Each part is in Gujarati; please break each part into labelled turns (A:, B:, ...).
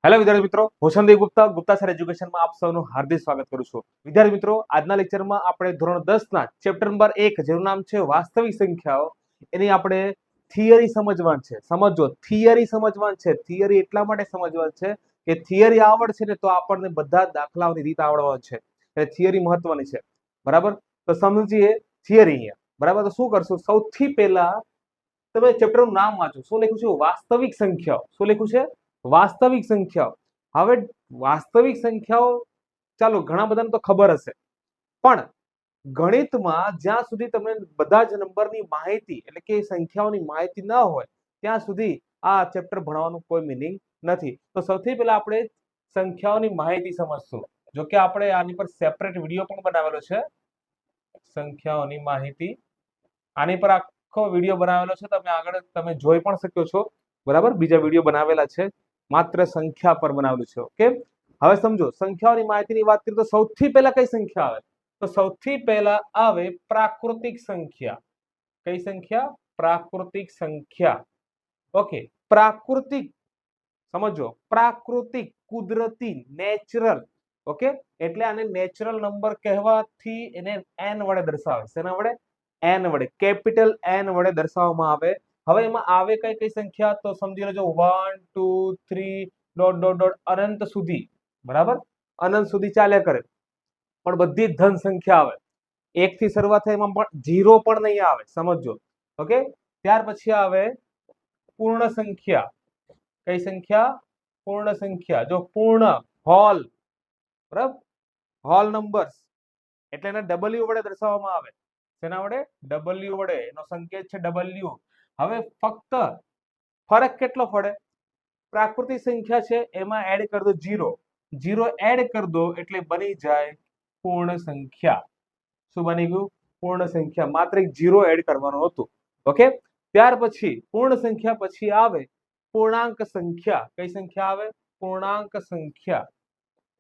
A: હેલો વિદ્યાર્થી મિત્રો, હું સંદીપ ગુપ્તા સર એજ્યુકેશનમાં આપ સૌનું હાર્દિક સ્વાગત કરું છું. વિદ્યાર્થી મિત્રો, આજના લેક્ચરમાં આપણે ધોરણ 10 ના ચેપ્ટર નંબર 1 જેનું નામ છે વાસ્તવિક સંખ્યાઓ, એની આપણે થિયરી સમજવાનું છે. સમજો, થિયરી સમજવાનું છે. થિયરી એટલા માટે સમજવાનું છે કે થિયરી આવડશે ને તો આપણને બધા દાખલાઓની રીત આવડવાની છે. એટલે થિયરી મહત્વની છે. બરાબર, તો સમજીએ થિયરી અહીંયા. બરાબર, તો શું કરશું? સૌથી પહેલા તમે ચેપ્ટરનું નામ વાંચો. શું લખ્યું છે? વાસ્તવિક સંખ્યાઓ. શું લખ્યું છે? વાસ્તવિક સંખ્યાઓ. હવે વાસ્તવિક સંખ્યાઓ, ચાલો ઘણા બધાને તો ખબર હશે, પણ ગણિતમાં જ્યાં સુધી તમને બધા જ નંબરની માહિતી એટલે કે સંખ્યાઓની માહિતી ન હોય ત્યાં સુધી આ ચેપ્ટર ભણવાનું કોઈ મિનિંગ નથી. તો સૌથી પહેલા આપણે સંખ્યાઓની માહિતી સમજશું. જો કે આપણે આની પર સેપરેટ વિડીયો પણ બનાવેલો છે, સંખ્યાઓની માહિતી. આની પર આખો વિડીયો બનાવેલો છે, તમે આગળ તમે જોઈ પણ શકો છો. બરાબર, બીજા વિડીયો બનાવેલા છે, માત્ર સંખ્યા પર બનાવેલું છે. ઓકે, હવે સમજો સંખ્યાઓની માહિતીની વાત કરીએ તો સૌથી પહેલા કઈ સંખ્યા આવે? તો સૌથી પહેલા આવે પ્રાકૃતિક સંખ્યા. કઈ સંખ્યા? પ્રાકૃતિક સંખ્યા. ઓકે, પ્રાકૃતિક સમજો, પ્રાકૃતિક, કુદરતી, નેચરલ. ઓકે, એટલે આને નેચરલ નંબર કહેવાથી એને n વડે દર્શાવે. શેના વડે? n વડે, કેપિટલ n વડે દર્શાવવામાં આવે. હવે એમાં આવે કઈ કઈ સંખ્યા? તો સમજી લેજો 1 2 3 ડોટ ડોટ ડોટ અનંત સુધી. બરાબર, અનંત સુધી ચાલ્યા કરે, પણ બધી ધન સંખ્યા આવે. 1 થી શરૂઆત થાય, એમાં પણ 0 પણ નહીં આવે. સમજો. ઓકે, ત્યાર પછી આવે પૂર્ણ સંખ્યા. કઈ સંખ્યા? પૂર્ણ સંખ્યા. જો પૂર્ણ, હોલ. બરાબર, હોલ નંબર્સ એટલે એને W વડે દર્શાવવામાં આવે. શેના વડે? W વડે. એનો સંકેત છે W. હવે ફક્ત ફરક કેટલો પડે? પ્રાકૃતિક સંખ્યા છે એમાં એડ કરી દો 0. 0 એડ કરી દો એટલે બની જાય પૂર્ણ સંખ્યા. શું બની ગયું? પૂર્ણ સંખ્યા. માત્ર એક 0 એડ કરવાનું હતું. ઓકે, ત્યાર પછી પૂર્ણ સંખ્યા પછી આવે પૂર્ણાંક સંખ્યા. કઈ સંખ્યા આવે? પૂર્ણાંક સંખ્યા.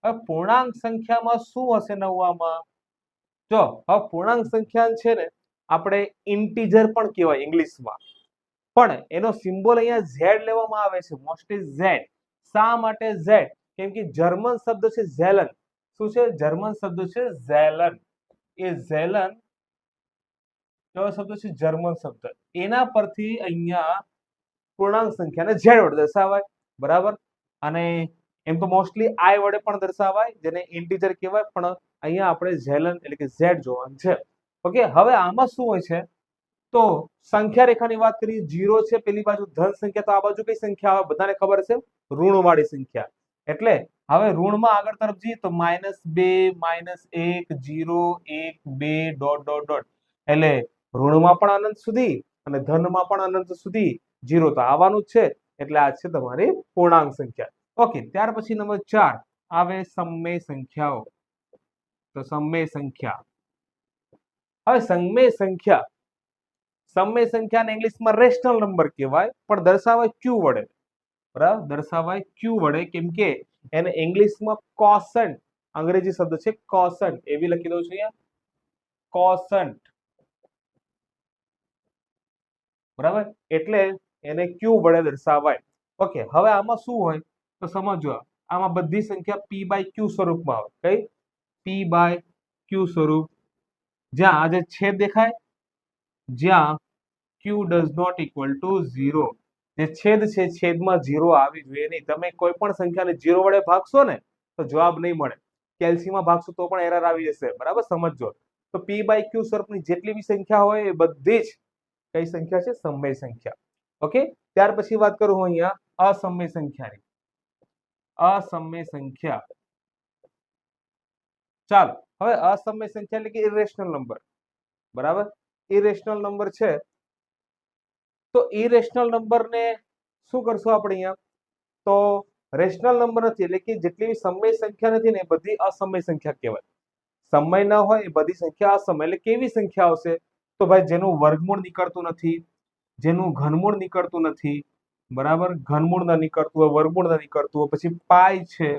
A: હવે પૂર્ણાંક સંખ્યામાં શું હશે નવવામાં? જો હવે પૂર્ણાંક સંખ્યા છે ને આપણે ઇન્ટીજર પણ કહેવાય ઇંગ્લિશમાં, પણ એનો સિમ્બોલ અહીંયા Z લેવામાં આવે છે, મોસ્ટલી Z. શા માટે Z? કેમ કે જર્મન શબ્દ છે ઝેલન. શું છે? જર્મન શબ્દ છે ઝેલન. એ ઝેલન કયો શબ્દ છે? જર્મન શબ્દ. એના પરથી અહીંયા પૂર્ણાંક સંખ્યાને Z વડે દર્શાવાય. બરાબર, અને એમ તો મોસ્ટલી I વડે પણ દર્શાવાય, જેને ઇન્ટીજર કહેવાય, પણ અહીંયા આપણે ઝેલન એટલે કે Z જોવાનું છે. ઓકે, હવે આમાં શું હોય છે? તો સંખ્યા રેખાની વાત કરીએ, 0 છે પેલી બાજુ, ધન સંખ્યા, તો આ બાજુ કઈ સંખ્યા આવે? બધાને ખબર છે, ઋણવાળી સંખ્યા. એટલે હવે ઋણમાં આગળ તરફ જઈએ તો -2 -1 0 1 2 ડોટ ડોટ ડોટ, એટલે ઋણમાં પણ અનંત સુધી અને ધનમાં પણ અનંત સુધી 0 તો આવવાનું જ છે. એટલે આ છે તમારી પૂર્ણાંક સંખ્યા. ઓકે, ત્યાર પછી નંબર 4 આવે સમમેય સંખ્યાઓ. તો સમમેય સંખ્યા. હવે સમમેય સંખ્યા, સમમેય સંખ્યાને ઇંગ્લિશમાં રેશનલ નંબર કહેવાય, પણ દર્શાવાય Q વડે. બરાબર, દર્શાવાય Q વડે, કેમ કે એને ઇંગ્લિશમાં કોસન્ટ, અંગ્રેજી શબ્દ છે કોસન્ટ, એવી લખી દઉં છું અહીંયા, કોસન્ટ. બરાબર, એટલે એને Q વડે દર્શાવાય. ઓકે, હવે આમાં શું હોય તો સમજો, આમાં બધી સંખ્યા P/Q સ્વરૂપમાં આવે. કઈ? P/Q સ્વરૂપ. જ્યાં આ જે છેદ દેખાય, જ્યાં Q does not equal to 0, જે છેદ છે છેદમાં 0 આવી જોઈએ નહીં. તમે કોઈ પણ સંખ્યાને 0 વડે ભાગશો ને તો જવાબ નહીં મળે. કેલ્સીમાં ભાગશો તો પણ એરર આવી જશે. બરાબર, સમજો. તો P/Q સ્વરૂપની જેટલી બી સંખ્યા હોય એ બધી જ કઈ સંખ્યા છે? સમમેય સંખ્યા. ઓકે, ત્યાર પછી વાત કરું હું અહીંયા અસમમેય સંખ્યાની. અસમમેય સંખ્યા. ચાલો, હવે અસમમેય સંખ્યા એટલે કે ઇરેશનલ નંબર. બરાબર, ઇરેશનલ નંબર છે, તો ઇરેશનલ નંબરને શું કરશું આપણે અહીંયા? તો રેશનલ નંબર નથી, એટલે કે જેટલી સમય સંખ્યા નથી ને એ બધી અસમય સંખ્યા કહેવાય. સમય ન હોય એ બધી સંખ્યા અસમય. એટલે કેવી સંખ્યા આવશે? તો ભાઈ જેનું વર્ગમૂળ નીકળતું નથી, જેનું ઘનમૂળ નીકળતું નથી. બરાબર, ઘનમૂળ ન નીકળતું હોય, વર્ગમૂળ ન નીકળતું હોય, પછી પાઈ છે,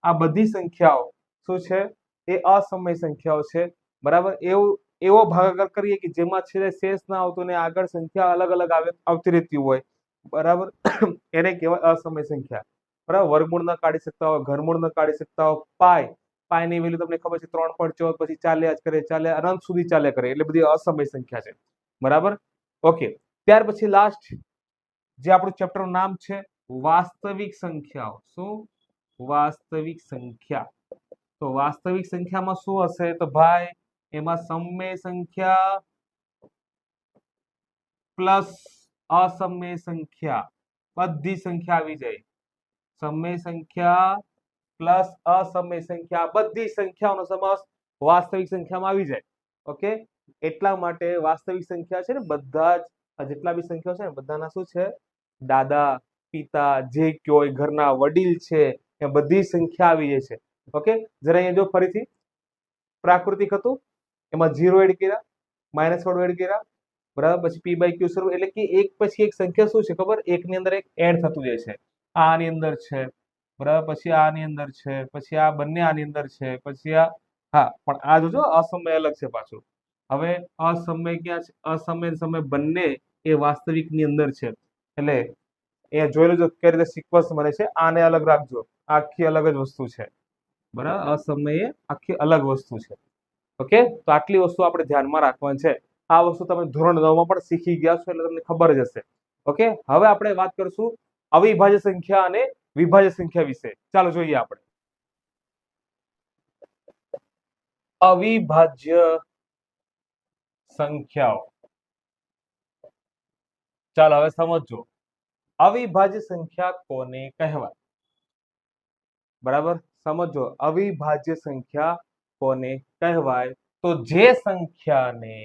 A: આ બધી સંખ્યાઓ શું છે? એ અસમય સંખ્યાઓ છે. બરાબર, એવો ભાગાકાર કરીએ કે જેમાં છે શેષ ના આવતો ને આગળ સંખ્યા અલગ અલગ આવતી રહેતી હોય. બરાબર, એને કહેવાય અસમય સંખ્યા. બરાબર, વર્ગમૂળ ન કાઢી શકતા હો, ઘરમૂળ ન કાઢી શકતા હો, પાય ની વેલ્યુ તમને ખબર છે 3.14, પછી ચાલ્યા જ કરે, ચાલ્યા અનંત સુધી ચાલ્યા કરે, એટલે બધી અસમય સંખ્યા છે. બરાબર, ઓકે. ત્યાર પછી લાસ્ટ જે આપણું ચેપ્ટર નું નામ છે વાસ્તવિક સંખ્યાઓ. શું? વાસ્તવિક સંખ્યા. તો વાસ્તવિક સંખ્યામાં શું હશે? તો ભાઈ એમાં સમય સંખ્યા પ્લસ અસમય સંખ્યા, બધી સંખ્યા આવી જાય. સમય સંખ્યા પ્લસ અસમય સંખ્યા, બધી સંખ્યાઓનો સમાસ વાસ્તવિક સંખ્યામાં આવી જાય. ઓકે, એટલા માટે વાસ્તવિક સંખ્યા છે ને બધા જ જેટલા બી સંખ્યાઓ છે ને બધાના શું છે? દાદા, પિતા, જે કયો ઘરના વડીલ છે એ બધી સંખ્યા આવી જાય છે. ઓકે, જરા અહીંયા જો ફરીથી પ્રાકૃતિક હતું એમાં 0 એડ કર્યા, -1 એડ કર્યા, બરાબર, પછી p બાય q સ્વરૂપ, એટલે કે એક પછી એક સંખ્યા શું છે ખબર? એક ની અંદર એક એડ થતું જાય છે. આની અંદર છે, બરાબર, પછી આની અંદર છે, પછી આ બંને આની અંદર છે, પછી આ, હા પણ આ જોજો અસમય અલગ છે પાછું. હવે અસમય ક્યાં છે? અસમય સમય બંને એ વાસ્તવિક ની અંદર છે. એટલે એ જોઈ લેજો કઈ રીતે સિક્વન્સ બને છે. આને અલગ રાખજો, આખી અલગ જ વસ્તુ છે. બરાબર, અસમયે આખી અલગ વસ્તુ છે. ઓકે, તો આટલી વસ્તુ આપણે ધ્યાનમાં રાખવાની છે. આ વસ્તુ તમે ધોરણ 9 માં પણ શીખી ગયા છો એટલે તમને ખબર જ હશે. ઓકે, હવે આપણે વાત કરશું અવિભાજ્ય સંખ્યા અને વિભાજ્ય સંખ્યા વિશે. ચાલો જોઈએ આપણે અવિભાજ્ય સંખ્યાઓ. ચાલો હવે સમજો અવિભાજ્ય સંખ્યા કોને કહેવાય. બરાબર, સમજો અવિભાજ્ય સંખ્યા કોને કહેવાય. તો જે સંખ્યાને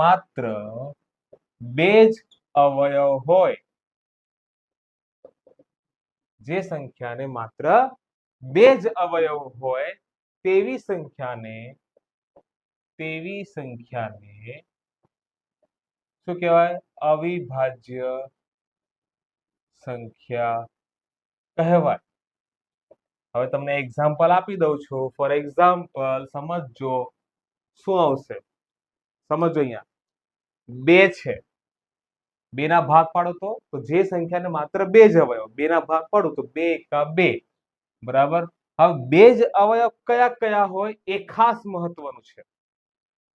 A: માત્ર બે જ અવયવ હોય, જે સંખ્યાને માત્ર બે જ અવયવ હોય તેવી સંખ્યાને શું કહેવાય? અવિભાજ્ય સંખ્યા કહેવાય. હવે તમને એક્ઝામ્પલ આપી દઉં છું. ફોર એક્ઝામ્પલ સમજો શું આવશે? સમજો અહીંયા 2 છે, 2 ના ભાગ પાડો તો જે સંખ્યાને માત્ર બે જ અવયવ, 2 ના ભાગ પાડો તો 2 એકા 2. બરાબર, હવે બે જ અવયવ કયા કયા હોય એ ખાસ મહત્વનું છે.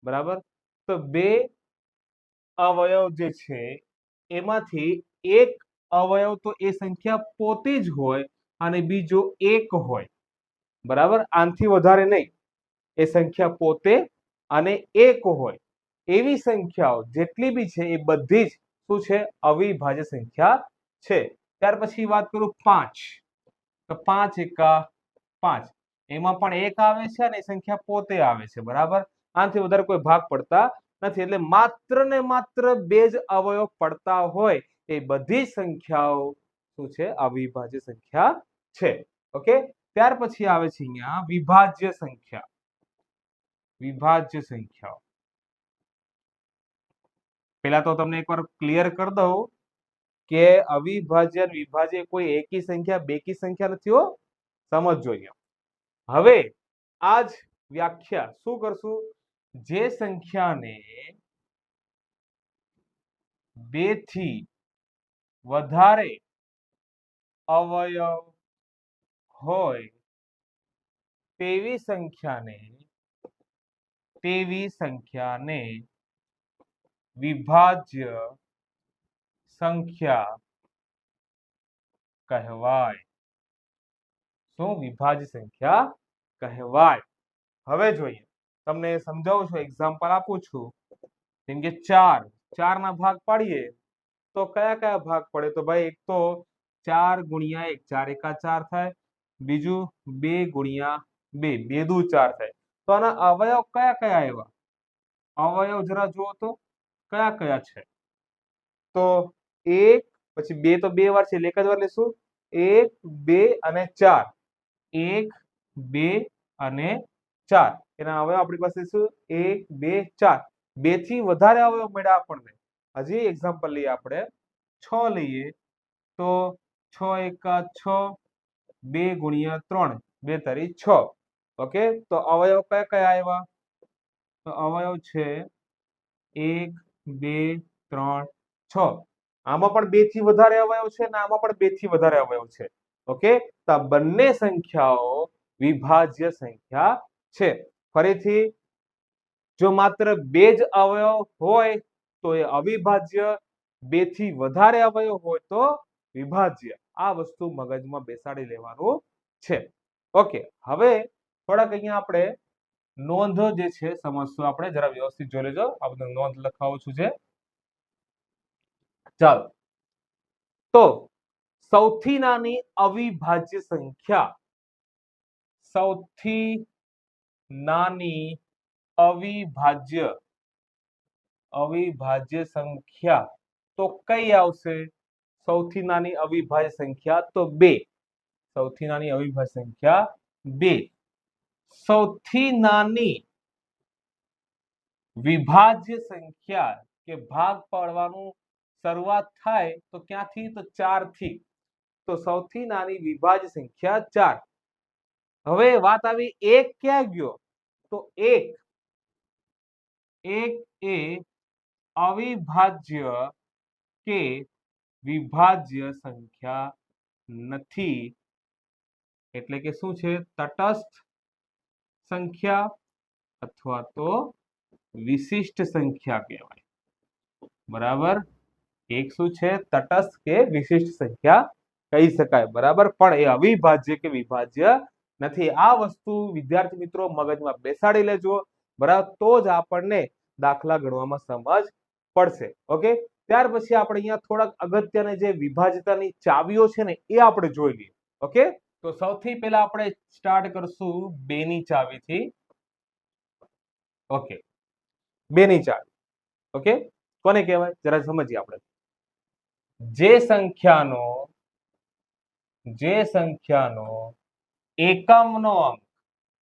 A: બરાબર, તો બે અવયવ જે છે એમાંથી એક અવયવ તો એ સંખ્યા પોતે જ હોય અને બીજો એક હોય. બરાબર, આનાથી વધારે નહીં. એ સંખ્યા પોતે અને એક હોય એવી સંખ્યાઓ જેટલી બી છે એ બધી જ શું છે? અવિભાજ્ય સંખ્યા છે. ત્યાર પછી વાત કરું 5, તો 5 એકા 5, એમાં પણ એક આવે છે અને એ સંખ્યા પોતે આવે છે. બરાબર, આનાથી વધારે કોઈ ભાગ પડતા નથી. એટલે માત્ર ને માત્ર બે જ અવયવ પડતા હોય એ બધી સંખ્યાઓ શું છે? અવિભાજ્ય સંખ્યા છે. ઓકે, ત્યાર પછી આવે છે અહીંયા વિભાજ્ય સંખ્યા. વિભાજ્ય સંખ્યાઓ પેલા તો તમને એકવાર ક્લિયર કરી દઉં કે અવિભાજ્ય અને વિભાજ્ય કોઈ એકી સંખ્યા બેકી સંખ્યા નથી હો. સમજજો અહીંયા. હવે આજ વ્યાખ્યા શું કરશું? જે સંખ્યાને બે થી વધારે અવયવ હોય તેવી સંખ્યાને વિભાજ્ય સંખ્યા કહેવાય. શું? વિભાજ્ય સંખ્યા કહેવાય. હવે જોઈએ, તમને સમજાવું છું, એક્ઝામ્પલ આપું છું. જેમ કે 4 ના ભાગ પાડીએ તો કયા કયા ભાગ પડે? તો ભાઈ એક તો 4 ગુણ્યા 1, 4 એકા 4 થાય. બીજું 2 ગુણ્યા 2, 2 દુ 4 થાય. તો આના અવયવ કયા કયા આવ્યા? અવયવ જરા જુઓ તો કયા કયા છે? તો 1 પછી 2 તો 2 વાર છે એટલે એક જ વાર લેશું. 1 2 અને 4, 1 2 અને 4, એના અવયવ આપણી પાસે શું? 1 2 4. 2 થી વધારે અવયવ મળ્યા આપણને. હજી એક્ઝામ્પલ લઈએ આપણે 6 લઈએ તો 6 એકા 6, 2 ગુણ્યા 3, 2 તારી 6. ઓકે, તો અવયવ કયા કયા આવ્યા? તો અવયવ છે 1 2 3 6. આમાં પણ 2 થી વધારે અવયવ છે અને આમાં પણ 2 થી વધારે અવયવ છે. ઓકે, તો આ બંને સંખ્યાઓ વિભાજ્ય સંખ્યા છે. ફરીથી, જો માત્ર 2 જ અવયવ હોય તો એ અવિભાજ્ય, 2 થી વધારે અવયવ હોય તો વિભાજ્ય. આ વસ્તુ મગજમાં બેસાડી લેવાનું છે. ઓકે, હવે થોડાક અહીંયા આપણે નોંધ જે છે સમજશું. આપણે જરા વ્યવસ્થિત જોઈ લેજો. આ બધું નોંધ લખાવું છું છે. ચાલો, તો સૌથી નાની અવિભાજ્ય સંખ્યા, સૌથી નાની અવિભાજ્ય સંખ્યા તો કઈ આવશે? સૌથી નાની અવિભાજ્ય સંખ્યા તો 2. સૌથી નાની અવિભાજ્ય સંખ્યા 2. સૌથી નાની વિભાજ્ય સંખ્યા કે ભાગ પાડવાનું શરૂઆત થાય તો ક્યાંથી? તો 4 થી. તો સૌથી નાની વિભાજ્ય સંખ્યા 4. હવે વાત આવી 1 ક્યાં ગયો? તો 1 એ અવિભાજ્ય કે વિભાજ્ય સંખ્યા નથી. એટલે કે શું છે? તટસ્થ સંખ્યા અથવા તો વિશિષ્ટ સંખ્યા કહેવાય. બરાબર, એક શું છે? તટસ્થ કે વિશિષ્ટ સંખ્યા કહી શકાય. બરાબર, પણ એ અવિભાજ્ય કે વિભાજ્ય નથી. આ વસ્તુ વિદ્યાર્થી મિત્રો મગજમાં બેસાડી લેજો. બરાબર, તો જ આપણને દાખલા ગણવામાં સમજ પડશે. ઓકે, ત્યાર પછી આપણે અહીંયા થોડાક અગત્યના જે વિભાજ્યતાની ચાવીઓ છે ને એ આપણે જોઈ લઈએ. ઓકે, તો સૌથી પહેલા આપણે સ્ટાર્ટ કરશું 2 ની ચાવીથી. ઓકે, 2 ની ચાવી. ઓકે, કોને કહેવાય જરા સમજીએ આપણે. જે સંખ્યાનો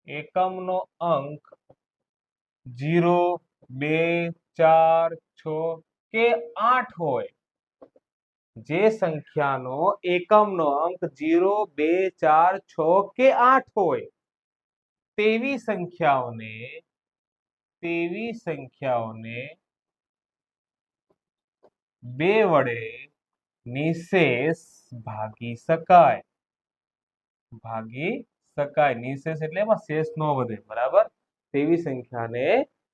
A: એકમનો અંક 0, 2, 4, 6 કે 8 હોય, જે સંખ્યાનો એકમનો અંક 0, 2, 4, 6 કે 8 હોય તેવી સંખ્યાઓને 2 વડે નિશેષ ભાગી શકાય. નિશેષ એટલે એમાં શેષ ન વધે. બરાબર, તેવી સંખ્યાને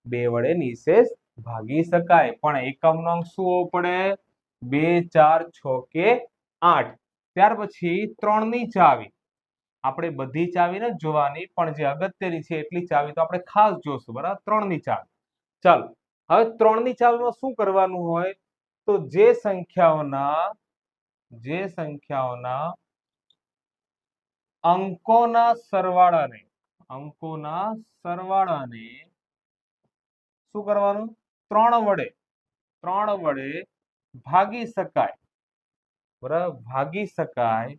A: 2 વડે નિશેષ ભાગી શકાય. પણ એકમનો અંક શું હોવો પડે? 2, 4, 6 કે 8. ત્યાર પછી 3 ની ચાવી. આપણે બધી ચાવી ને જોવાની, પણ જે અગત્યની છે એટલી ચાવી તો આપણે ખાસ જોશું. બરાબર, 3 ની ચાવી. ચાલો, હવે 3 ની ચાવીમાં શું કરવાનું હોય? તો જે સંખ્યાઓના અંકોના સરવાળાને શું કરવાનું? 3 વડે ભાગી શકાય. બરાબર, ભાગી શકાય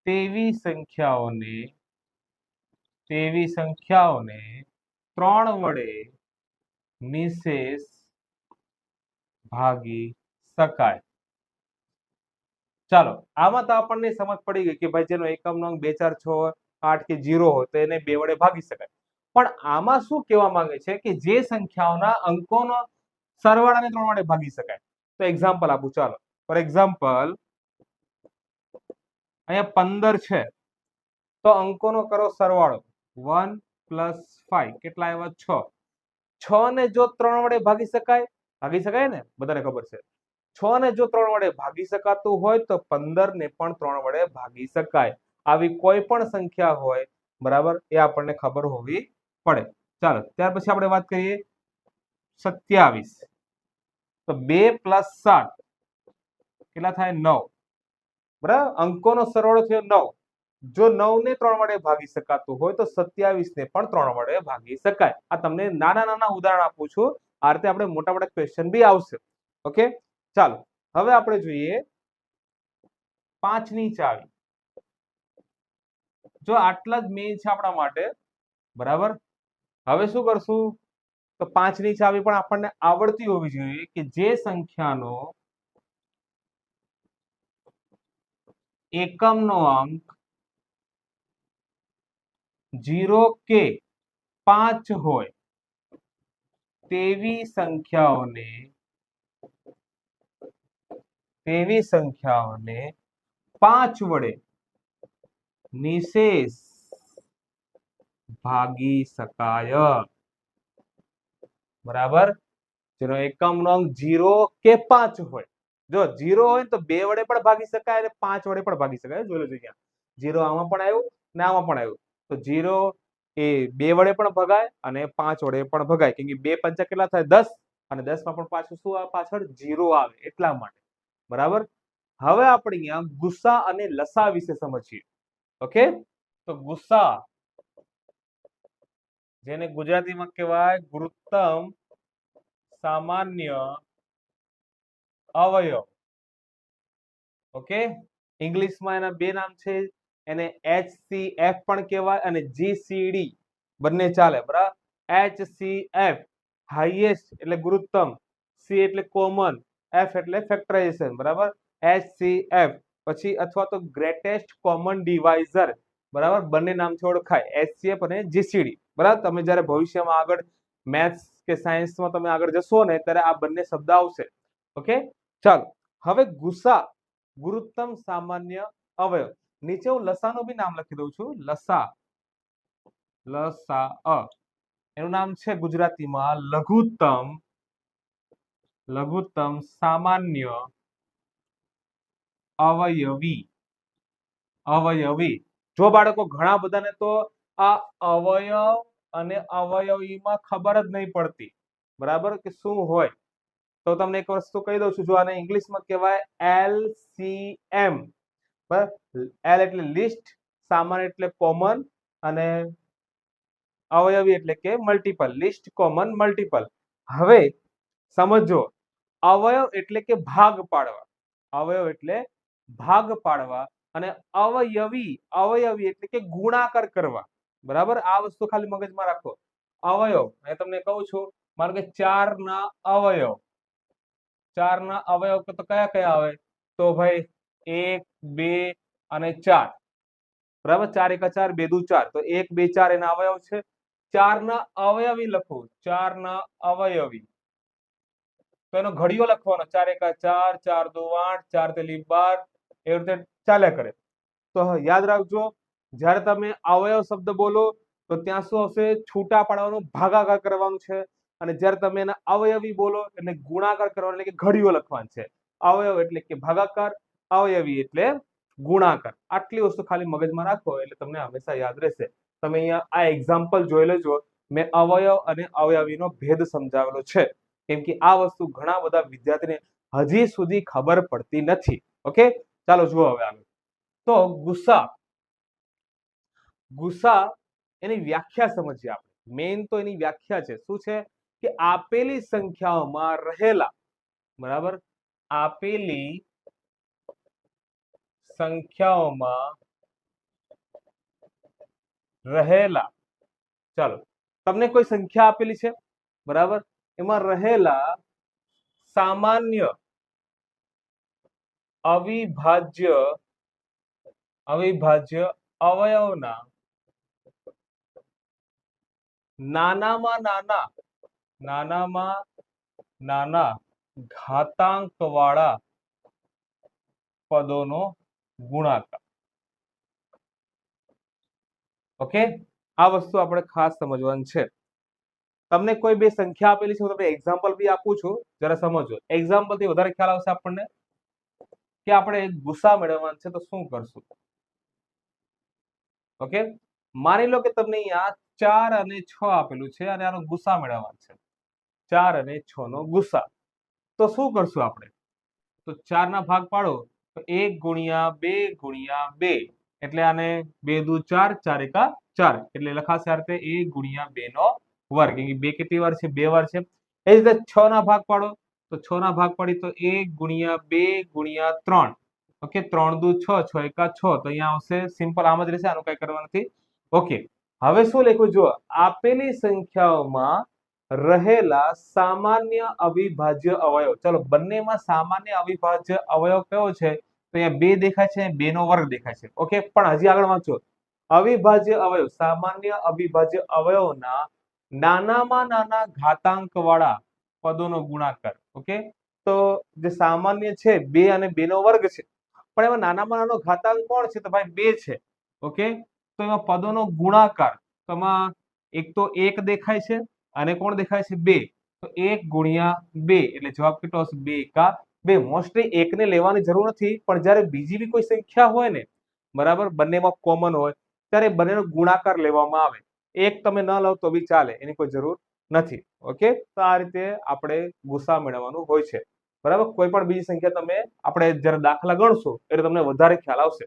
A: તેવી સંખ્યાઓને 3 વડે નિશેષ ભાગી શકાય. ચાલો, આમાં તો આપણને સમજ પડી ગઈ કે ભાઈ જેનો એકમનો અંક 2, 4, 6, 8 કે 0 હોય તો એને 2 વડે ભાગી શકાય. પણ આમાં શું કહેવા માંગે છે કે જે સંખ્યાઓના અંકોનો સરવાળાને 3 વડે ભાગી શકાય. તો એક્ઝામ્પલ આપું. ચાલો, ફોર એક્ઝામ્પલ અહીંયા 15 છે તો અંકોનો કરો સરવાળો. 1 + 5 કેટલા આવ્યા? 6. 6 ને જો 3 વડે ભાગી શકાય ને, બધાને ખબર છે. 6 ને જો 3 વડે ભાગી શકાતું હોય તો 15 ને પણ 3 વડે ભાગી શકાય. આવી કોઈ પણ સંખ્યા હોય, બરાબર, એ આપણને ખબર હોવી પડે. ચાલો, ત્યાર પછી આપણે વાત કરીએ 27. તો 2 + 7 કેટલા થાય? 9. બરાબર, અંકોનો સરવાળો થયો 9. જો 9 ને 3 વડે ભાગી શકાતું હોય તો 27 ને પણ 3 વડે ભાગી શકાય. આ તમને નાના ઉદાહરણ આપું છું. આ રીતે આપણે મોટા ક્વેશ્ચન બી આવશે. ઓકે, ચાલો, હવે આપણે જોઈએ 5 ની ચાવી. જો આટલા જ મેઇન છે આપણા માટે. બરાબર, હવે શું કરશું? તો 5 ની ચાવી પણ આપણને આવડતી હોવી જોઈએ કે જે સંખ્યાનો એકમનો અંક 0 કે 5 હોય તેવી સંખ્યાઓને તેવી સંખ્યાઓને 5 વડે નિશેષ ભાગી શકાય. બરાબર, જેનો એકમ નો અંક 0 કે 5 હોય. જો 0 હોય તો 2 વડે પણ ભાગી શકાય અને 5 વડે પણ ભાગી શકાય. જોઈ લેજો, અહીંયા 0 આમાં પણ આવ્યું ને આમાં પણ આવ્યું. તો 0 એ 2 વડે પણ ભગાય અને 5 વડે પણ ભગાય, કેમ કે 2 પંચા કેટલા થાય? 10, અને 10 માં પણ પાછું શું આવે? પાછળ 0 આવે, એટલા માટે. બરાબર, હવે આપણે અહીંયા ગુસા અને લસા વિશે સમજીએ. ઓકે, તો ગુસા, જેને ગુજરાતીમાં કહેવાય ગુરુત્તમ સામાન્ય અવયવ. ઓકે, ઇંગ્લિશમાં એના બે નામ છે, એને HCF પણ કહેવાય અને GCD બંને ચાલે. બરાબર, HCF હાઈએસ્ટ એટલે ગુરુત્તમ, C એટલે કોમન, F એટલે ફેક્ટરાઇઝેશન. બરાબર, HCF પછી અથવા તો ગ્રેટેસ્ટ કોમન ડિવાઇઝર. બરાબર, બંને નામથી ઓળખાય, HCF અને GCD. બરાબર, તમે જ્યારે ભવિષ્યમાં આગળ મેથ્સ કે સાયન્સમાં તમે આગળ જશો ને ત્યારે આ બંને શબ્દ આવશે. ઓકે, ચાલો હવે ગુસા, ગુરુત્તમ સામાન્ય અવયવ. નીચે હું લસાનું બી નામ લખી દઉં છું. લસા, લસા, એનું નામ છે ગુજરાતીમાં લઘુત્તમ, લઘુત્તમ સામાન્ય અવયવી. અવયવી. જો બાળકો ઘણા બધાને તો આ અવયવ અને અવયવીમાં ખબર જ નહીં પડતી. બરાબર, કે શું હોય. તો તમને એક વસ્તુ કહી દઉં છું, જો આને ઇંગ્લિશમાં કહેવાય LCM. બરાબર, L એટલે લિસ્ટ, સામાન્ય એટલે કોમન, અને અવયવી એટલે કે મલ્ટીપલ. List, common, multiple. હવે સમજો, અવયવ એટલે કે ભાગ પાડવા. અવયવ એટલે ભાગ પાડવા અને અવયવી, અવયવી એટલે કે ગુણાકાર કરવા. બરાબર, આ વસ્તુ ખાલી મગજમાં રાખો. અવયવ, મેં તમને કહું છું, માનો કે 4 ના અવયવ, 4 ના અવયવ તો કયા કયા આવે? તો ભાઈ 1, 2 અને 4. બરાબર, 4 એકા 4, 2 દુ 4, તો 1, 2, 4 એના અવયવ છે. 4 ના અવયવી લખો, 4 ના અવયવી, તો એનો ઘડિયો લખવાનો, 4 એકા 4, 4 દુ 8, 4 તેલી 12, એ રીતે ચાલ્યા કરે. તો યાદ રાખજો, જ્યારે તમે અવયવ શબ્દ બોલો તો ત્યાં શું આવશે? છૂટા પાડવાનું, ભાગાકાર કરવાનું છે. અને જ્યારે તમે એના અવયવી બોલો એટલે ગુણાકાર કરવાનો, એટલે કે ઘડિયો લખવાનું છે. અવયવ એટલે કે ભાગાકાર, અવયવી એટલે ગુણાકાર. આટલી વસ્તુ ખાલી મગજમાં રાખો એટલે તમને હંમેશા યાદ રહેશે. તમે અહીંયા આ એક્ઝામ્પલ જોઈ લેજો, મેં અવયવ અને અવયવીનો ભેદ સમજાવેલો છે, કેમ કે આ વસ્તુ ઘણા બધા વિદ્યાર્થીને હજી સુધી ખબર પડતી નથી. ઓકે, ચાલો જુઓ હવે આગળ. તો ગુસા, ગુસા એની વ્યાખ્યા સમજીએ આપણે. મેઇન તો એની વ્યાખ્યા છે. શું છે? કે આપેલી સંખ્યાઓમાં રહેલા, બરાબર, આપેલી સંખ્યાઓમાં રહેલા, ચાલો તમને કોઈ સંખ્યા આપેલી છે, બરાબર, એમાં રહેલા સામાન્ય અવિભાજ્ય, અવિભાજ્ય અવયવના નાનામાં નાના, નાનામાં નાના ઘાતાંક વાળા પદોનો ગુણાકાર. ઓકે, આ વસ્તુ આપણે ખાસ સમજવાનું છે. તમને કોઈ બે સંખ્યા આપેલી છે, હું તમને એક્ઝામ્પલ બી આપું છું, જરા સમજો. એક્ઝામ્પલ થી વધારે ખ્યાલ આવશે આપણને કે આપણે ગુસા મેળવવાનો છે તો શું કરશું. ઓકે, માની લો કે તમને અહીંયા 4 અને 6 આપેલું છે અને આનો ગુસા મેળવવાનો છે. 4 અને 6 નો ગુસા. તો શું કરશું આપણે? તો 4 ના ભાગ પાડો તો 1 ગુણ્યા 2 ગુણ્યા 2, એટલે આને 2 દુ 4, 4 એકા 4, એટલે લખાશે આ રીતે 1 ગુણ્યા 2 નો વર્ગ. કેમ કે 2 કેટલી વાર છે? 2 વાર છે. એ રીતે 6 ના ભાગ પાડો તો 6 ના ભાગ પાડી તો 1 ગુણ્યા 2 ગુણ્યા 3. ઓકે, 3 દુ 6, 6 એકા 6, તો અહીંયા આવશે. સિમ્પલ આમ જ રહેશે, આનું કઈ કરવાનું નથી. ઓકે, હવે શું લખ્યું? જુઓ, આપેલી સંખ્યાઓમાં રહેલા સામાન્ય અવિભાજ્ય અવયવ. ચલો, બંનેમાં સામાન્ય અવિભાજ્ય અવયવ કયો છે? તો અહીંયા 2 દેખાય છે, 2 નો વર્ગ દેખાય છે. ઓકે, પણ હજી આગળ વાંચો. અવિભાજ્ય અવયવ, સામાન્ય અવિભાજ્ય અવયવના નાનામાં નાના ઘાતાંક વાળા પદોનો ગુણાકાર. ઓકે, તો તો જે સામાન્ય છે 2 અને 2 નો વર્ગ છે, પણ એમાં નાનામાં નાનો ઘાતાંક કોણ છે? તો ભાઈ 2 છે. ઓકે, તો એમાં પદોનો ગુણાકાર, તો એમાં એક તો 1 દેખાય છે અને કોણ દેખાય છે? 2. તો 1 ગુણ્યા 2 એટલે જવાબ કેટલો હશે? 2 એકા 2. મોસ્ટલી 1 ને લેવાની જરૂર નથી, પણ જ્યારે બીજી બી કોઈ સંખ્યા હોય ને, બરાબર, બંનેમાં કોમન હોય, ત્યારે બંનેનો ગુણાકાર લેવામાં આવે. 1 તમે ન લો તો બી ચાલે, એની કોઈ જરૂર નથી. ઓકે, તો આ રીતે આપણે ગુસા મેળવવાનું હોય છે. બરાબર, કોઈ પણ બીજી સંખ્યા તમે આપણે જ્યારે દાખલા ગણશો એટલે તમને વધારે ખ્યાલ આવશે.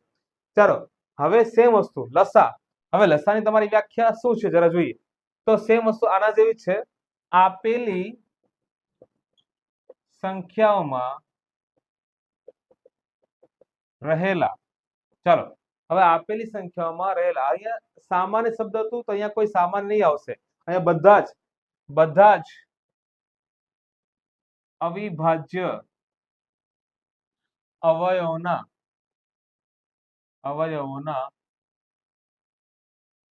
A: ચાલો, હવે સેમ વસ્તુ લસા. હવે લસાની તમારી વ્યાખ્યા શું છે જરા જોઈએ. તો સેમ વસ્તુ આના જેવી છે. આપેલી સંખ્યાઓમાં રહેલા, ચાલો, હવે આપેલી સંખ્યાઓમાં રહેલા, અહીંયા સામાન્ય શબ્દ હતું તો અહીંયા કોઈ સામાન્ય નહીં આવશે. અહીંયા બધા જ અવિભાજ્ય અવયવોના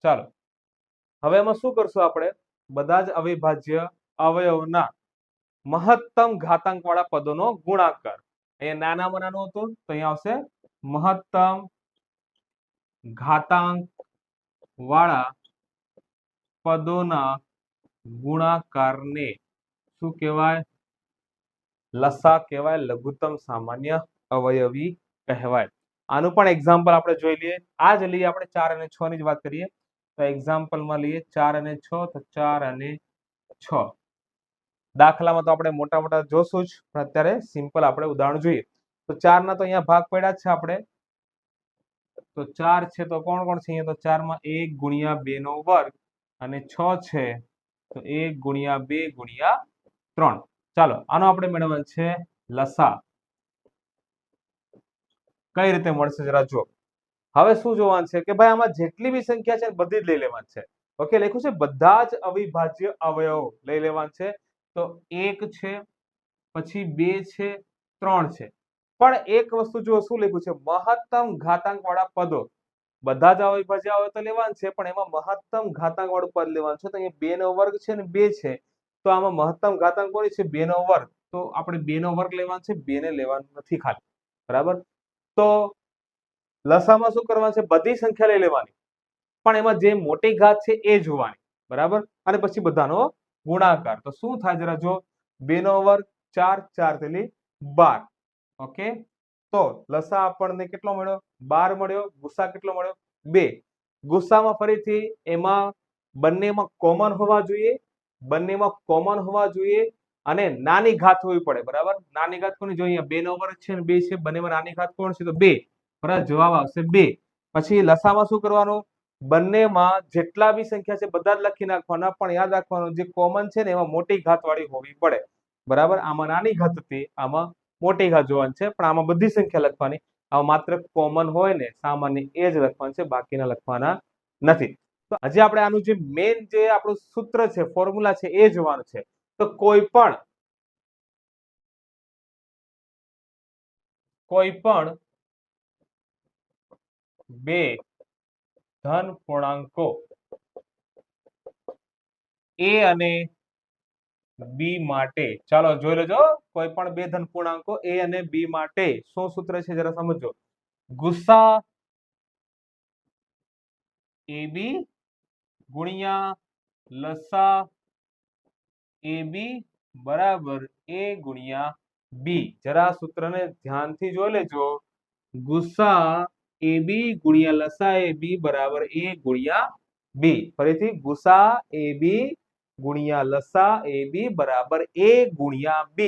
A: ચાલો, હવે એમાં શું કરશું આપણે? બધા જ અવિભાજ્ય અવયવોના મહત્તમ ઘાતાંક વાળા પદોનો ગુણાકાર. અહીંયા નાનામાં નાનું હતું તો અહીંયા આવશે મહત્તમ ઘાતાંક વાળા પદોના ગુણાકારને શું કહેવાય? લસા કહેવાય, લઘુત્તમ સામાન્ય અવયવી કહેવાય. આનું પણ એક્ઝામ્પલ આપણે જોઈ લઈએ. આ જ લઈએ આપણે 4 અને 6 ની જ વાત કરીએ. તો એક્ઝામ્પલમાં લઈએ 4 અને 6, તો 4 અને 6. દાખલામાં તો આપણે મોટા મોટા જોશું જ, પણ અત્યારે સિમ્પલ આપણે ઉદાહરણ જોઈએ. તો 4 ના તો અહીંયા ભાગ પડ્યા જ છે આપણે. તો 4 છે તો કોણ કોણ છે અહીંયા? તો 4 માં 1 ગુણ્યા 2 નો વર્ગ અને 6 છે તો 1 ગુણ્યા 2 ગુણ્યા 3. ચાલો, આનો આપણે મેળવવાનો છે લસા. કઈ રીતે મળશે જરા જો. હવે શું જોવાનું છે કે ભાઈ આમાં જેટલી બી સંખ્યા છે બધી જ લઈ લેવાની છે. ઓકે, લખ્યું છે બધા જ અવિભાજ્ય અવયવો લઈ લેવાના છે. તો 1 છે, પછી 2 છે, 3 છે. પણ એક વસ્તુ જો શું લખ્યું છે? મહત્તમ ઘાતાંક વાળા પદો. બધા જ અવિભાજ્ય અવયવ તો લેવાનું છે, પણ એમાં મહત્તમ ઘાતાંક વાળું પદ લેવાનું છે. તો અહીંયા 2 નો વર્ગ છે ને 2 છે, તો આમાં મહત્તમ ઘાતાંક કોની છે? 2 નો વર્ગ. તો આપણે 2 નો વર્ગ લેવાનો છે, 2 ને લેવાનું નથી ખાલી. બરાબર, તો લસામાં શું કરવાનું છે? બધી સંખ્યા લઈ લેવાની, પણ એમાં જે મોટી ઘાત છે એ જોવાની. બરાબર, અને પછી બધાનો ગુણાકાર. તો શું થાય જરા જો. 2 નો વર્ગ 4, 4 તેલી 12. ઓકે, તો લસા આપણને કેટલો મળ્યો? 12 મળ્યો. ગુસા કેટલો મળ્યો? 2. ગુસામાં ફરીથી એમાં બંનેમાં કોમન હોવા જોઈએ, અને નાની ઘાત હોવી પડે. બરાબર, નાની ઘાત કોની જોઈએ? 2 નો વર્ગ છે ને 2 છે, બંનેમાં નાની ઘાત કોણ છે? તો 2. બરાબર, જવાબ આવશે 2. પછી લસામાં શું કરવાનું? બંનેમાં જેટલા બી સંખ્યા છે બધા જ લખી નાખવાના, પણ યાદ રાખવાનું જે કોમન છે ને એમાં મોટી ઘાત વાળી હોવી પડે. બરાબર, આમાં નાની ઘાત હતી, આમાં મોટી ઘાત જોવાની છે, પણ આમાં બધી સંખ્યા લખવાની. આમાં માત્ર કોમન હોય ને સામાન્ય એ જ લખવાનું છે, બાકીના લખવાના નથી. તો હજી આપણે આનું જે મેઇન જે આપણું સૂત્ર છે, ફોર્મ્યુલા છે એ જોવાનું છે. તો કોઈ પણ બે ધન પૂર્ણાંકો a અને b માટે, ચાલો જોઈ લેજો. કોઈ પણ બે ધન પૂર્ણાંકો a અને b માટે શું સૂત્ર છે જરા સમજો. ગુસા ab ગુણ્યા લસા ab બરાબર a ગુણ્યા b. જરા સૂત્રને ધ્યાનથી જોઈ લેજો. ગુસા ab ગુણ્યા લસા ab બરાબર a ગુણ્યા b. ફરીથી ગુસા ab ગુણ્યા લસા ab બરાબર a ગુણ્યા b.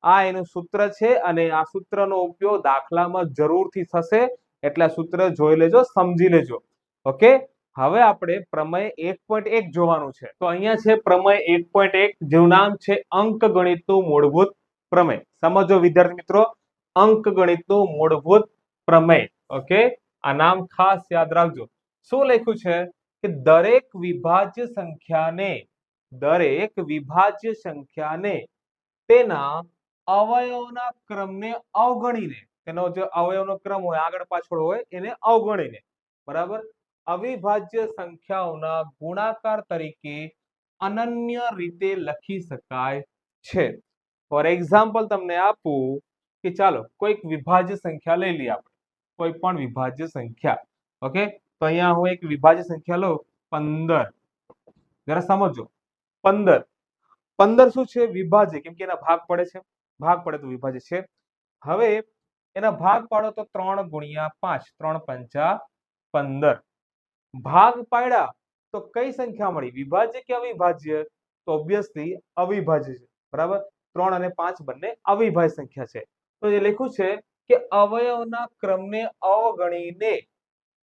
A: આ એનું સૂત્ર છે, અને આ સૂત્રનો ઉપયોગ દાખલામાં જરૂરથી થશે, એટલે આ સૂત્ર જોઈ લેજો, સમજી લેજો. ઓકે, હવે આપણે પ્રમેય 1.1 જોવાનું છે. તો અહીંયા છે પ્રમેય 1.1, જેનું નામ છે અંકગણિતનું મૂળભૂત પ્રમેય. સમજો વિદ્યાર્થી મિત્રો, અંકગણિતનું મૂળભૂત પ્રમેય. ઓકે, આ નામ ખાસ યાદ રાખજો. શું લખ્યું છે કે દરેક વિભાજ્ય સંખ્યાને તેના અવયવોના ક્રમને અવગણીને, તેનો જે અવયવનો ક્રમ હોય આગળ પાછળ હોય એને અવગણીને, બરાબર, અવિભાજ્ય સંખ્યાઓના ગુણાકાર તરીકે અનન્ય રીતે લખી શકાય છે. ફોર એક્ઝામ્પલ તમને આપું કે ચાલો કોઈક વિભાજ્ય સંખ્યા લઈ લઈએ આપણે, કોઈ પણ વિભાજ્ય સંખ્યા. ઓકે, તો અહીંયા હું એક વિભાજ્ય સંખ્યા લઉં 15. જરા સમજો, 15. 15 શું છે? વિભાજ્ય, કેમ કે એના ભાગ પડે છે, ભાગ પડે તો વિભાજ્ય છે. હવે એના ભાગ પાડો તો 3 ગુણ્યા 5, 3 પંચા 15. ભાગ પાડ્યા તો કઈ સંખ્યા મળી? વિભાજ્ય કે અવિભાજ્ય? તો ઓબ્વિયસલી અવિભાજ્ય છે, બરાબર. 3 અને 5 બંને અવિભાજ્ય સંખ્યા છે. તો એ લખ્યું છે કે અવયવના ક્રમને અવગણીને,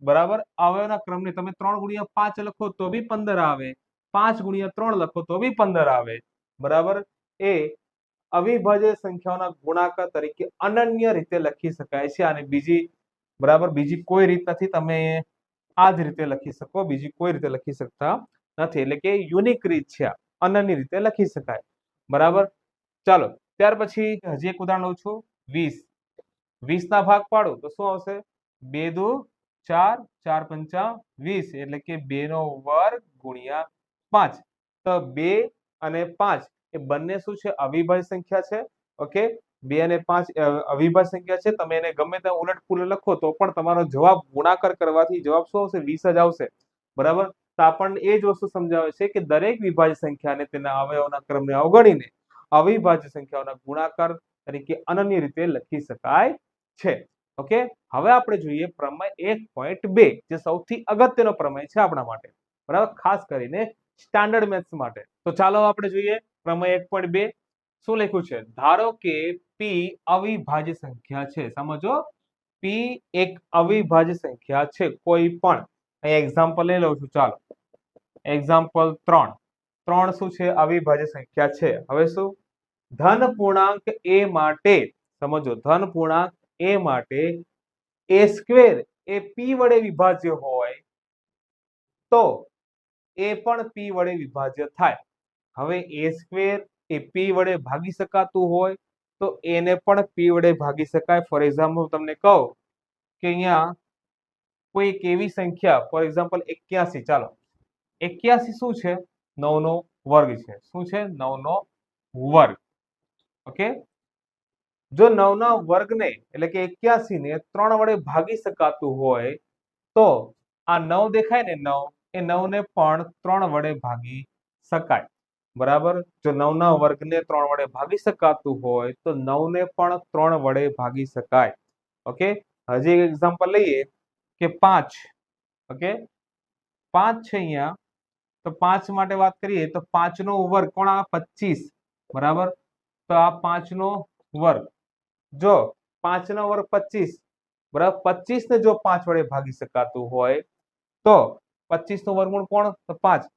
A: બરાબર, અવયવના ક્રમને તમે 3 ગુણ્યા 5 લખો તો બી 15 આવે, 5 ગુણ્યા 3 લખો તો બી 15 આવે, બરાબર. એ અવિભાજ્ય સંખ્યાઓના ગુણાકાર તરીકે અનન્ય રીતે લખી શકાય છે. અને બીજી, બરાબર, બીજી કોઈ રીત નથી. તમે આ જ રીતે લખી શકો, બીજી કોઈ રીતે લખી શકતા નથી. એટલે કે યુનિક રીત છે, અનન્ય રીતે લખી શકાય, બરાબર. ચાલો ત્યાર પછી હજી એક ઉદાહરણ લઉં છું. 20. 20 ના ભાગ પાડો તો શું આવશે? 2 દુ 4, 4 પંચા 20, એટલે કે 2 નો વર્ગ ગુણ્યા 5. તો 2 અને 5 એ બંને શું છે? અવિભાજ્ય સંખ્યા છે. ઓકે, 2 અને 5 અવિભાજ્ય સંખ્યા છે. તમે એને ગમે ત્યાં ઉલટ પુલટ લખો તો પણ તમારો જવાબ ગુણાકાર કરવાથી જવાબ શું આવશે? 20 જ આવશે, બરાબર. તો આપણને એ જ વસ્તુ સમજાવે છે કે દરેક વિભાજ્ય સંખ્યાને તેના અવયવોના ક્રમને અવગણીને અવિભાજ્ય સંખ્યાઓના ગુણાકાર તરીકે અનન્ય રીતે લખી શકાય છે. ઓકે, હવે આપણે જોઈએ પ્રમેય 1.2, જે સૌથી અગત્યનો પ્રમેય છે આપણા માટે, બરાબર, ખાસ કરીને સ્ટાન્ડર્ડ મેથ્સ માટે. તો ચાલો આપણે જોઈએ પ્રમેય 1.2. શું લખ્યું છે? ધારો કે p અવિભાજ્ય સંખ્યા છે. સમજો, p એક અવિભાજ્ય સંખ્યા છે કોઈ પણ. અહીં એક્ઝામ્પલ લઈ લઉં છું. ચાલો એક્ઝામ્પલ 3. 3 શું છે? અવિભાજ્ય સંખ્યા છે. હવે શું? ધન પૂર્ણાંક a માટે, સમજો, ધન પૂર્ણાંક a માટે a સ્ક્વેર એ p વડે વિભાજ્ય હોય તો એ પણ p વડે વિભાજ્ય થાય. હવે a સ્ક્વેર એ p વડે ભાગી શકાતું હોય તો એને પણ p વડે ભાગી શકાય. ફોર એક્ઝામ્પલ તમને કહું કે અહીંયા કોઈ એક એવી સંખ્યા, ફોર એક્ઝામ્પલ 81. ચાલો 81 શું છે? 9 નો વર્ગ છે. શું છે? 9 નો વર્ગ. ઓકે, જો 9 ના વર્ગને એટલે કે 81 ને 3 વડે ભાગી શકાતું હોય તો આ 9 દેખાય ને, 9, એ 9 ને પણ 3 વડે ભાગી શકાય, બરાબર. જો 9 ના વર્ગને 3 વડે ભાગી શકાતું હોય તો 9 ને પણ 3 વડે ભાગી શકાય. ઓકે, હજી એક એક્ઝામ્પલ લઈએ કે 5. ઓકે, 5 છે અહીંયા. તો 5 માટે વાત કરીએ તો 5 નો વર્ગ કોણ આવે? 25, બરાબર. તો આ 5 નો વર્ગ, જો 5 નો વર્ગ 25, બરાબર. 25 ને જો 5 વડે ભાગી શકાતું હોય તો 25 નો વર્ગમૂળ કોણ? તો 5.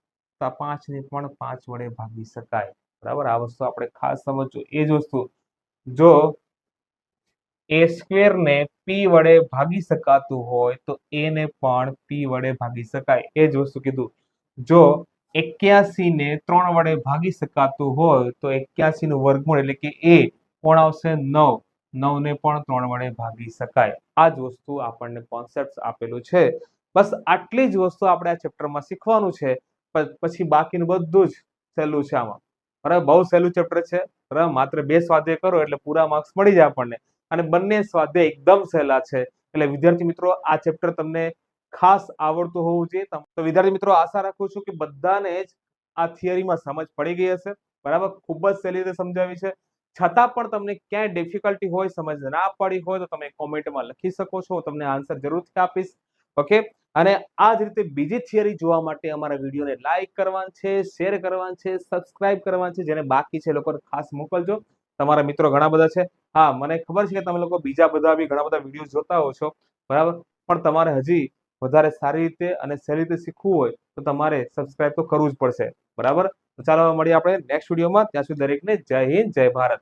A: તો આ 5 ને પણ 5 વડે ભાગી શકાય, બરાબર. આ વસ્તુ આપણે ખાસ સમજવું. એ જ વસ્તુ, જો a સ્ક્વેર ને p વડે ભાગી શકાતું હોય તો a ને પણ p વડે ભાગી શકાય. એ જ વસ્તુ કીધું. જો 81 ને 3 વડે ભાગી શકાતું હોય તો 81 નું વર્ગમૂળ એટલે કે a કોણ આવશે? 9. 9 ને પણ 3 વડે ભાગી શકાય. આ જ વસ્તુ આપણને કોન્સેપ્ટ આપેલું છે. બસ આટલી જ વસ્તુ આપણે આ ચેપ્ટરમાં શીખવાનું છે. પછી બાકીનું બધું જ સહેલું છે આમાં, બરાબર. બહુ સહેલું ચેપ્ટર છે, બરાબર. માત્ર 2 સ્વાધ્યાય કરો એટલે પૂરા માર્ક્સ મળી જાય આપણને. અને બંને સ્વાધ્યાય એકદમ સહેલા છે. એટલે વિદ્યાર્થી મિત્રો, આ ચેપ્ટર તમને ખાસ આવડતું હોવું જોઈએ. તો વિદ્યાર્થી મિત્રો, આશા રાખું છું કે બધાને જ આ થિયરીમાં સમજ પડી ગઈ હશે, બરાબર. ખૂબ જ સહેલી રીતે સમજાવી છે. છતાં પણ તમને ક્યાંય ડિફિકલ્ટી હોય, સમજ ના પડી હોય તો તમે કોમેન્ટમાં લખી શકો છો. તમને આન્સર જરૂરથી આપીશ. ઓકે, અને આ જ રીતે બીજી થિયરી જોવા માટે અમારા વિડીયોને લાઈક કરવાનું છે, શેર કરવાનું છે, સબસ્ક્રાઇબ કરવાનું છે. જેને બાકી છે એ લોકોને ખાસ મોકલજો. તમારા મિત્રો ઘણા બધા છે. હા, મને ખબર છે કે તમે લોકો બીજા બધા બી ઘણા બધા વિડીયો જોતા હો છો, બરાબર. પણ તમારે હજી વધારે સારી રીતે અને સહેલી રીતે શીખવું હોય તો તમારે સબસ્ક્રાઇબ તો કરવું જ પડશે, બરાબર. તો ચાલો મળીએ આપણે નેક્સ્ટ વિડીયોમાં. ત્યાં સુધી દરેકને જય હિન્દ, જય ભારત.